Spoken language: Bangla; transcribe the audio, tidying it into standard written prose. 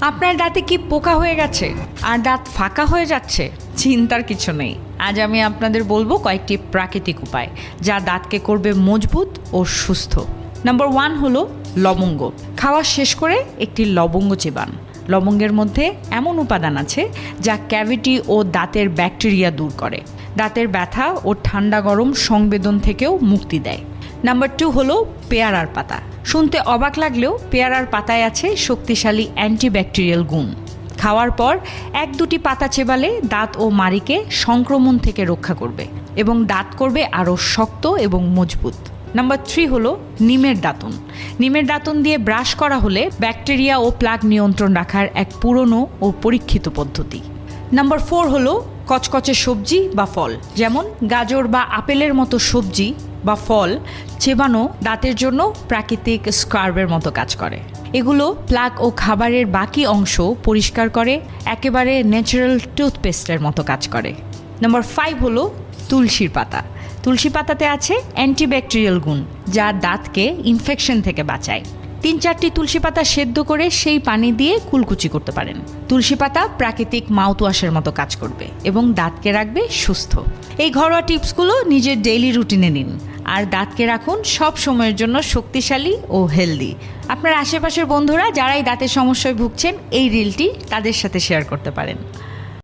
আপনার দাঁতে কি পোকা হয়ে গেছে আর দাঁত ফাঁকা হয়ে যাচ্ছে? চিন্তার কিছু নেই। আজ আমি আপনাদের বলবো কয়েকটি প্রাকৃতিক উপায় যা দাঁতকে করবে মজবুত ও সুস্থ। নাম্বার 1 হলো লবঙ্গ। খাওয়া শেষ করে একটি লবঙ্গ চিবান। লবঙ্গের মধ্যে এমন উপাদান আছে যা ক্যাভিটি ও দাঁতের ব্যাকটেরিয়া দূর করে, দাঁতের ব্যথা ও ঠান্ডা গরম সংবেদন থেকেও মুক্তি দেয়। নাম্বার 2 হলো পেয়ারার পাতা। শুনতে অবাক লাগলেও পেয়ারার পাতায় আছে শক্তিশালী অ্যান্টিব্যাকটেরিয়াল গুণ। খাওয়ার পর 1-2টি পাতা চেবালে দাঁত ও মাড়িকে সংক্রমণ থেকে রক্ষা করবে এবং দাঁত করবে আরও শক্ত এবং মজবুত। নাম্বার 3 হলো নিমের দাঁতন। নিমের দাঁতন দিয়ে ব্রাশ করা হলে ব্যাকটেরিয়া ও প্লাগ নিয়ন্ত্রণ রাখার এক পুরনো ও পরীক্ষিত পদ্ধতি। নাম্বার 4 হলো কচকচে সবজি বা ফল, যেমন গাজর বা আপেলের মতো সবজি বা ফল চেবানো দাঁতের জন্য প্রাকৃতিক স্কার্বের মতো কাজ করে। এগুলো প্লাগ ও খাবারের বাকি অংশ পরিষ্কার করে, একেবারে ন্যাচারাল টুথপেস্টের মতো কাজ করে। নাম্বার 5 হলো তুলসীর পাতা। তুলসী পাতাতে আছে অ্যান্টিব্যাকটেরিয়াল গুণ যা দাঁতকে ইনফেকশন থেকে বাঁচায়। 3-4টি তুলসী পাতা সেদ্ধ করে সেই পানি দিয়ে কুলকুচি করতে পারেন। তুলসী পাতা প্রাকৃতিক মাউথওয়াশের মতো কাজ করবে এবং দাঁতকে রাখবে সুস্থ। এই ঘরোয়া টিপসগুলো নিজের ডেইলি রুটিনে নিন আর দাঁতকে রাখুন সব সময়ের জন্য শক্তিশালী ও হেলদি। আপনার আশেপাশের বন্ধুরা যারাই দাঁতের সমস্যায় ভুগছেন, এই রিলটি তাদের সাথে শেয়ার করতে পারেন।